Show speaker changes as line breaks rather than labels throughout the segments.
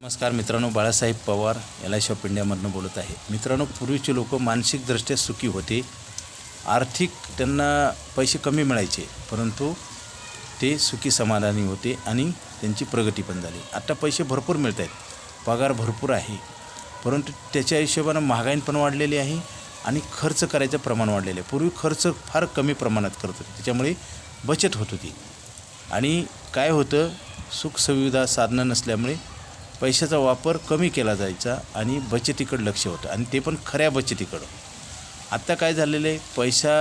नमस्कार मित्रांनो, Balasaheb Pawar LIC of इंडियामधून बोलत आहे। मित्रांनो, पूर्वीचे लोक मानसिकदृष्ट्या सुखी होते। आर्थिक त्यांना पैसे कमी मिळायचे, परंतु ते सुखी समाधानी होते आणि त्यांची प्रगती पण झाली। आता पैसे भरपूर मिळत आहेत, पगार भरपूर आहे, परंतु त्याच्या हिशोबाने महागाई पण वाढलेली आहे आणि खर्च करायचं प्रमाण वाढलेलं आहे। पूर्वी खर्च फार कमी प्रमाणात करत होते, त्याच्यामुळे बचत होत होती आणि काय होतं, सुख सुविधा साधनं नसल्यामुळे पैशाचा वापर कमी केला जायचा आणि बचतीकडे लक्ष होतं आणि ते पण खऱ्या बचतीकडं। आता काय झालेलं आहे, पैसा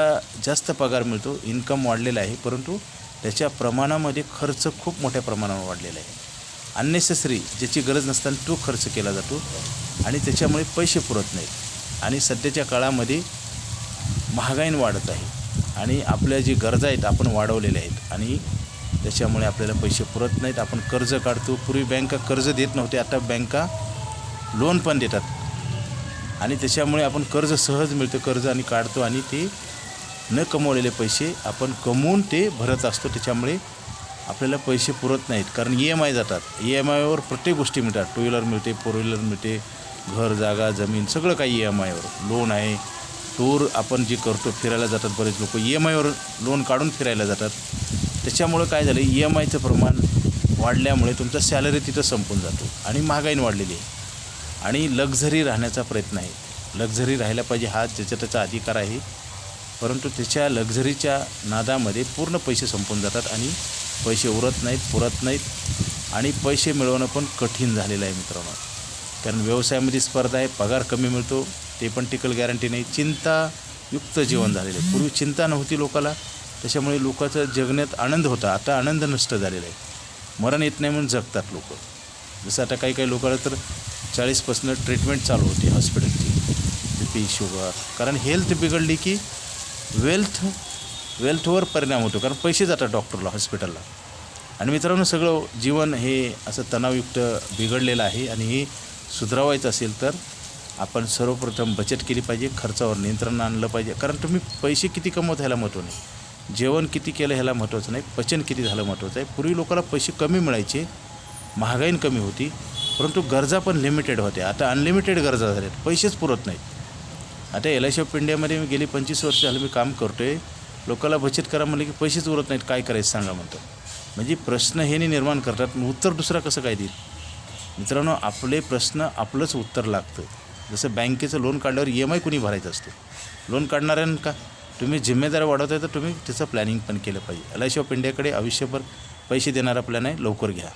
जास्त पगार मिळतो, इन्कम वाढलेला आहे, परंतु त्याच्या प्रमाणामध्ये खर्च खूप मोठ्या प्रमाणावर वाढलेला आहे। अननेसेसरी ज्याची गरज नसताना तो खर्च केला जातो आणि त्याच्यामुळे पैसे पुरत नाहीत आणि सध्याच्या काळामध्ये महागाई वाढत आहे आणि आपल्या जी गरजा आहेत आपण वाढवलेल्या आहेत आणि त्याच्यामुळे आपल्याला पैसे पुरत नाहीत। आपण कर्ज काढतो, पूर्वी बँका कर्ज देत नव्हते, आता बँका लोन पण देतात आणि त्याच्यामुळे आपण कर्ज सहज मिळतं, कर्ज आणि काढतो आणि ते न कमवलेले पैसे आपण कमवून ते भरत असतो। त्याच्यामुळे आपल्याला पैसे पुरत नाहीत, कारण EMI जातात, EMIवर प्रत्येक गोष्टी मिळतात, 2 व्हीलर मिळते, 4 व्हीलर मिळते, घर जागा जमीन सगळं काही EMIवर लोन आहे। टूर आपण जी करतो, फिरायला जातात बरेच लोक, EMIवर लोन काढून फिरायला जातात। त्याच्यामुळे काय झालं, EMIचं प्रमाण वाढल्यामुळे तुमचा सॅलरी तिथं संपून जातो आणि महागाई वाढलेली आहे आणि लक्झरी राहण्याचा प्रयत्न आहे। लक्झरी राहायला पाहिजे, हा ज्याचा त्याचा अधिकार आहे, परंतु त्याच्या लक्झरीच्या नादामध्ये पूर्ण पैसे संपून जातात आणि पैसे उरत नाहीत, पुरत नाहीत आणि पैसे मिळवणं पण कठीण झालेलं आहे मित्रांनो। कारण व्यवसायामध्ये स्पर्धा आहे, पगार कमी मिळतो, ते पण टिकल गॅरंटी नाही, चिंतायुक्त जीवन झालेलं आहे। पूर्वी चिंता नव्हती लोकाला, त्याच्यामुळे लोकांचं जगण्यात आनंद होता, आता आनंद नष्ट झालेला आहे। मरण येत नाही म्हणून जगतात लोक। जसं आता काही लोकांना तर 40पासून ट्रीटमेंट चालू होती हॉस्पिटलची, BP शुगर, कारण हेल्थ बिघडली की वेल्थवर परिणाम होतो, कारण पैसे जातात डॉक्टरला, हॉस्पिटलला। आणि मित्रांनो, सगळं जीवन हे असं तणावयुक्त बिघडलेलं आहे आणि हे सुधारावायचं असेल तर आपण सर्वप्रथम बचत केली पाहिजे, खर्चावर नियंत्रण आणलं पाहिजे। कारण तुम्ही पैसे किती कमवत ह्याला महत्त्व नाही, जेवण किती केलं ह्याला महत्त्वाचं नाही, पचन किती झालं महत्त्वाचं आहे। पूर्वी लोकांना पैसे कमी मिळायचे, महागाई कमी होती, परंतु गरजा पण लिमिटेड होत्या। आता अनलिमिटेड गरजा झाल्यात, पैसेच पुरत नाहीत। आता LIC ऑफ इंडियामध्ये मी गेली 25 वर्ष झालं मी काम करतो आहे, लोकांना बचत करा म्हणलं की पैसेच उरत नाहीत, काय करायचं सांगा म्हणतो। म्हणजे प्रश्न हे निर्माण करतात, उत्तर दुसरा कसं काय देईल मित्रांनो। आपले प्रश्न आपलंच उत्तर लागतं। जसं बँकेचं लोन काढल्यावर EMI कुणी भरायचं असतो, लोन काढणाऱ्यांना का तुम्ही जिम्मेदारी वाढवताय तर तुम्ही त्याचं प्लॅनिंग पण केलं पाहिजे। LIC ऑफ इंडियाकडे आयुष्यभर पैसे देणारा प्लॅन आहे, लवकर घ्या।